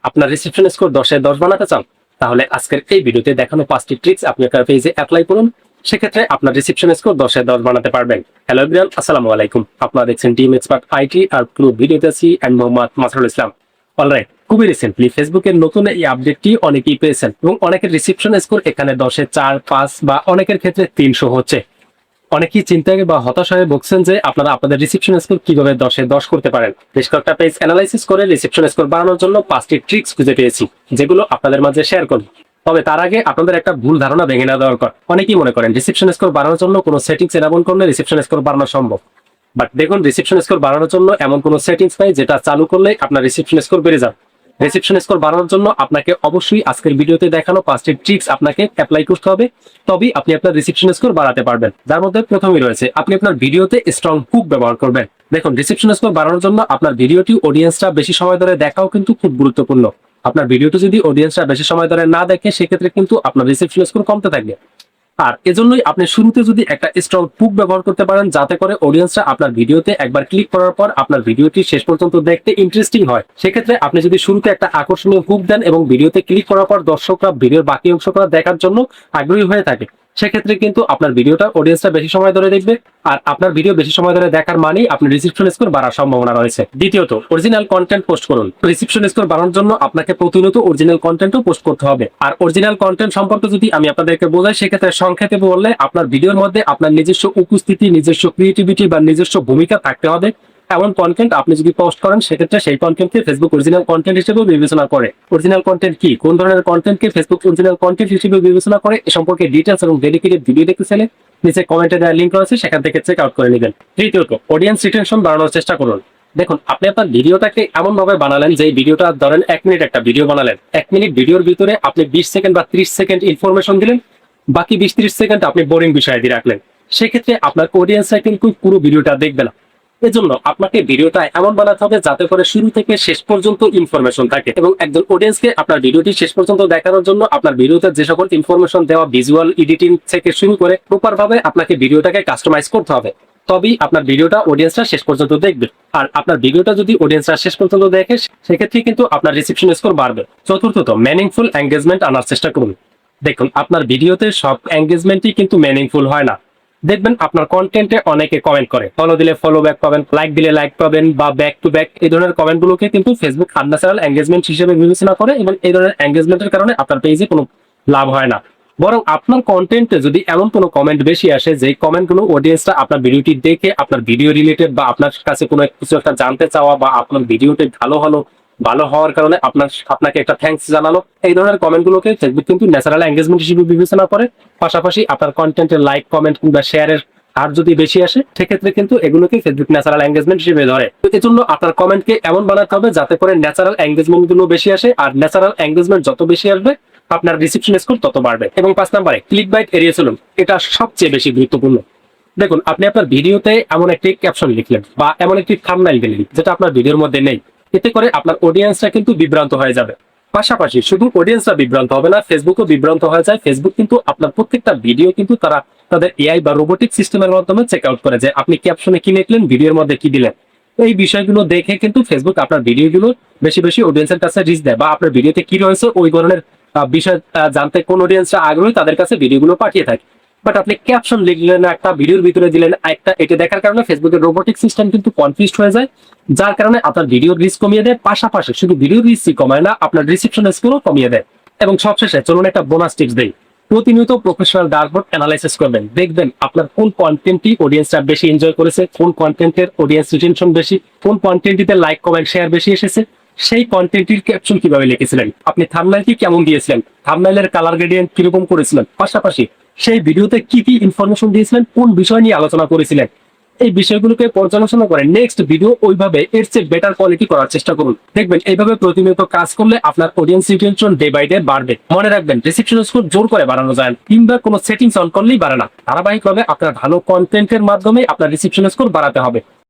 আপনার reception score 10-এ 10 বানাতে চান? তাহলে আজকের এই ভিডিওতে দেখানো 5টি ট্রিক্স আপনি আপনার পেজে অ্যাপ্লাই করুন। সেক্ষেত্রে আপনার রিসেপশন স্কোর 10-এ 10 বানাতে পারবেন। হ্যালো এভরিওয়ান, আসসালামু আলাইকুম। আপনারা দেখছেন টিম এক্সপার্ট আইটি আর পুরো ভিডিওতে আছি এন্ড মোহাম্মদ মাসরুল ইসলাম। অলরাইট, খুবই রিসেন্টলি ফেসবুকের নতুন এই আপডেটটি অনেকেই পেয়েছেন এবং অনেকের রিসেপশন স্কোর এখানে 10-এ 4, 5 বা অনেকের ক্ষেত্রে 300 হচ্ছে। অনেকেই চিন্তায় বা হতাশ হয়ে বলছেন যে আপনারা আপনাদের রিসেপশন স্কোর কিভাবে 10-এ 10 করতে পারেন। বেশ কয়েকটা পেজ অ্যানালাইসিস করে রিসেপশন স্কোর বাড়ানোর জন্য 5টি ট্রিক্স খুঁজে পেয়েছি, যেগুলো আপনাদের মাঝে শেয়ার করব। তবে তার আগে আপনাদের একটা ভুল ধারণা ভেঙে নেওয়া দরকার। অনেকেই মনে করেন রিসেপশন স্কোর বাড়ানোর জন্য কোনো সেটিংস এনাবল করলে রিসেপশন স্কোর বাড়ানো সম্ভব। বাট দেখুন, রিসেপশন স্কোর বাড়ানোর জন্য এমন কোনো সেটিংস নাই যেটা চালু করলে আপনার রিসেপশন স্কোর বেড়ে যাবে। রিসেপশন স্কোর বাড়ানোর জন্য আপনাকে অবশ্যই আজকের ভিডিওতে দেখানো 5টি ট্রিক্স আপনাকে অ্যাপ্লাই করতে হবে, তবেই আপনি আপনার রিসেপশন স্কোর বাড়াতে পারবেন। যার মধ্যে প্রথমেই রয়েছে আপনি আপনার ভিডিওতে স্ট্রং হুক ব্যবহার করবেন। দেখুন, রিসেপশন স্কোর বাড়ানোর জন্য আপনার ভিডিওটি অডিয়েন্সটা বেশি সময় ধরে দেখাও কিন্তু খুব গুরুত্বপূর্ণ। আপনার ভিডিওটি যদি অডিয়েন্সটা বেশি সময় ধরে না দেখে, সেক্ষেত্রে কিন্তু আপনার রিসেপশন স্কোর কমতে থাকবে। আর এজন্যই আপনি শুরুতে যদি একটা স্ট্রং হুক ব্যবহার করতে পারেন, যাতে করে অডিয়েন্সরা আপনার ভিডিওতে একবার ক্লিক করার পর আপনার ভিডিওটি শেষ পর্যন্ত দেখতে ইন্টারেস্টিং হয়। সেক্ষেত্রে আপনি যদি শুরুতে একটা আকর্ষণীয় হুক দেন এবং ভিডিওতে ক্লিক করার পর দর্শকরা ভিডিওর বাকি অংশগুলো দেখার জন্য আগ্রহী হয়ে থাকে, সেক্ষেত্রে কিন্তু আপনার ভিডিওটা অডিয়েন্সরা বেশি সময় ধরে দেখবে। আর আপনার ভিডিও বেশি সময় ধরে দেখার মানেই আপনার রিসেপশন স্কোর বাড়ার সম্ভাবনা রয়েছে। দ্বিতীয়ত, অরিজিনাল কন্টেন্ট পোস্ট করুন। রিসেপশন স্কোর বাড়ানোর জন্য আপনাকে প্রতিনিয়ত অরিজিনাল কন্টেন্টও পোস্ট করতে হবে। আর অরিজিনাল কন্টেন্ট সম্পর্কে যদি আমি আপনাদেরকে বোঝাই, সেক্ষেত্রে সংক্ষেপে বললে আপনার ভিডিওর মধ্যে আপনার নিজস্ব উপস্থিতি, নিজস্ব ক্রিয়েটিভিটি বা নিজস্ব ভূমিকা থাকতে হবে। এমন কন্টেন্ট আপনি যদি পোস্ট করেন, সেক্ষেত্রে সেই কন্টেন্টকে ফেসবুক অরিজিনাল কন্টেন্ট হিসেবে বিবেচনা করে। অরিজিনাল কন্টেন্ট কি, কোন ধরনের কন্টেন্টকে ফেসবুক অরিজিনাল কন্টেন্ট হিসেবে বিবেচনা করে, এ সম্পর্কে ডিটেলস এবং ডেডিকেটেড ভিডিও দেখতে চাইলে নিচে কমেন্টে দেওয়া লিঙ্ক রয়েছে, সেখান থেকে চেক আউট করে নেবেন। তৃতীয়ত, অডিয়েন্স রিটেনশন বাড়ানোর চেষ্টা করুন। দেখুন, আপনি আপনার ভিডিওটাকে এমন ভাবে বানালেন যে ভিডিওটা ধরেন 1 মিনিট একটা ভিডিও বানালেন। 1 মিনিট ভিডিওর ভিতরে আপনি 20 সেকেন্ড বা 30 সেকেন্ড ইনফরমেশন দিলেন, বাকি 20-30 সেকেন্ড আপনি বোরিং বিষয় দিয়ে রাখলেন। সেক্ষেত্রে আপনার অডিয়েন্সরা কিন্তু পুরো ভিডিওটা দেখবে না। এজন্য আপনাকে ভিডিওটা এমন বানাতে হবে যাতে করে শুরু থেকে শেষ পর্যন্ত ইনফরমেশন থাকে, এবং একজন অডিয়েন্সকে আপনার ভিডিওটি শেষ পর্যন্ত দেখানোর জন্য আপনার ভিডিওতে যে সকল ইনফরমেশন দেওয়া, ভিজুয়াল এডিটিং থেকে শুরু করে প্রপার ভাবে আপনাকে ভিডিওটাকে কাস্টমাইজ করতে হবে। তবেই আপনার ভিডিওটা অডিয়েন্সরা শেষ পর্যন্ত দেখবে। আর আপনার ভিডিওটা যদি অডিয়েন্সরা শেষ পর্যন্ত দেখে, সেক্ষেত্রে কিন্তু আপনার রিসেপশন স্কোর বাড়বে। চতুর্থত, মিনিংফুল এঙ্গেজমেন্ট আনার চেষ্টা করুন। দেখুন, আপনার ভিডিওতে সব এঙ্গেজমেন্টই কিন্তু মিনিংফুল হয় না। দেখবেন আপনার কন্টেন্টে অনেকে কমেন্ট করে, ফলো দিলে ফলো ব্যাক পাবেন, লাইক দিলে লাইক পাবেন, বা ব্যাক টু ব্যাক, এই ধরনের কমেন্টগুলোকে কিন্তু ফেসবুক আনন্যাচারাল এঙ্গেজমেন্ট হিসেবে বিবেচনা করে, এবং এই ধরনের এঙ্গেজমেন্টের কারণে আপনার পেজে কোনো লাভ হয় না। বরং আপনার কন্টেন্টে যদি এমন কোনো কমেন্ট বেশি আসে, যে কমেন্টগুলো অডিয়েন্সটা আপনার ভিডিওটি দেখে আপনার ভিডিও রিলেটেড বা আপনার কাছে কোনো কিছু একটা জানতে চাওয়া, বা আপনার ভিডিওটি ভালো হওয়ার কারণে আপনাকে একটা থ্যাঙ্কস জানালো, এই ধরনের কমেন্টগুলোকে ফেসবুক কিন্তু ন্যাচারাল এঙ্গেজমেন্ট হিসেবে বিবেচনা করে। পাশাপাশি আপনার কন্টেন্টের লাইক, কমেন্ট কিংবা শেয়ারের হার যদি বেশি আসে, সেক্ষেত্রে কিন্তু এগুলোকে ফেসবুক ন্যাচারাল এঙ্গেজমেন্ট হিসেবে ধরে। তো এই জন্য আপনার কমেন্টকে এমন বানাতে হবে যাতে করে ন্যাচারাল এঙ্গেজমেন্ট গুলো বেশি আসে, আর ন্যাচারাল এঙ্গেজমেন্ট যত বেশি আসবে আপনার রিসেপশন স্কোর তত বাড়বে। এবং 5 নম্বরে, ক্লিক বাইট এড়িয়ে চলুন। এটা সবচেয়ে বেশি গুরুত্বপূর্ণ। দেখুন, আপনি আপনার ভিডিওতে এমন একটি ক্যাপশন লিখলেন বা এমন একটি থাম্বনেইল দিলেন যেটা আপনার ভিডিওর মধ্যে নেই, এতে করে আপনার অডিয়েন্সরা কিন্তু বিভ্রান্ত হয়ে যাবে। পাশাপাশি শুধু অডিয়েন্সরা বিভ্রান্ত হবে না, ফেসবুকও বিভ্রান্ত হয়ে যায়। ফেসবুক কিন্তু আপনার প্রত্যেকটা ভিডিও কিন্তু তারা তাদের এআই বা রোবোটিক সিস্টেমের মাধ্যমে চেক আউট করে যে আপনি ক্যাপশনে কি লিখলেন, ভিডিওর মধ্যে কি দিলেন। এই বিষয়গুলো দেখে কিন্তু ফেসবুক আপনার ভিডিওগুলো বেশি বেশি অডিয়েন্সের কাছে রিচ দেয়, বা আপনার ভিডিওতে কি রয়েছে ওই ধরনের বিষয় জানতে কোন অডিয়েন্সরা আগ্রহী, তাদের কাছে ভিডিওগুলো পাঠিয়ে থাকে। বাট আপনি ক্যাপশন লিখলেন একটা, ভিডিওর ভিতরে দিলেন একটা, এটা দেখার কারণে ফেসবুকের রোবোটিক সিস্টেম কিন্তু কনফিউজড হয়ে যায়, যার কারণে আপনার ভিডিওর রিচ কমিয়ে দেয়। পাশাপাশি শুধু ভিডিওর রিচই কমায় না, আপনার রিসেপশন স্কোরও কমিয়ে দেয়। এবং সবশেষে চলুন একটা বোনাস টিপস দেই। প্রতিনিয়ত প্রফেশনাল ডার্কবোর্ড অ্যানালাইসিস করবেন। দেখবেন আপনার কোন কন্টেন্টটি অডিয়েন্সরা বেশি এনজয় করেছে, কোন কন্টেন্টের অডিয়েন্স রিটেনশন বেশি, কোন কন্টেন্টটিতে লাইক, কমেন্ট, শেয়ার বেশি এসেছে, সেই কন্টেন্টটির ক্যাপশন কিভাবে লিখেছিলেন, আপনি থাম্বনেইলটি কেমন দিয়েছিলেন, থাম্বনেইলের কালার গ্রেডিয়েন্ট কিরকম করেছিলেন, পাশাপাশি সেই ভিডিওতে কি কি ইনফরমেশন দিয়েছিলেন, কোন বিষয় নিয়ে আলোচনা করেছিলেন, এই বিষয়গুলোকে পর্যালোচনা করে নেক্সট ভিডিও ওইভাবে এর চেয়ে বেটার কোয়ালিটি করার চেষ্টা করুন। দেখবেন এইভাবে প্রতিনিয়ত কাজ করলে আপনার audience retention day by day বাড়বে। মনে রাখবেন, রিসেপশন স্কোর জোর করে বাড়ানো যায় না, কিংবা কোনো সেটিংস অন করলেই বাড়ে না। ধারাবাহিকভাবে আপনার ভালো কন্টেন্টের মাধ্যমে আপনার রিসেপশন স্কোর বাড়াতে হবে।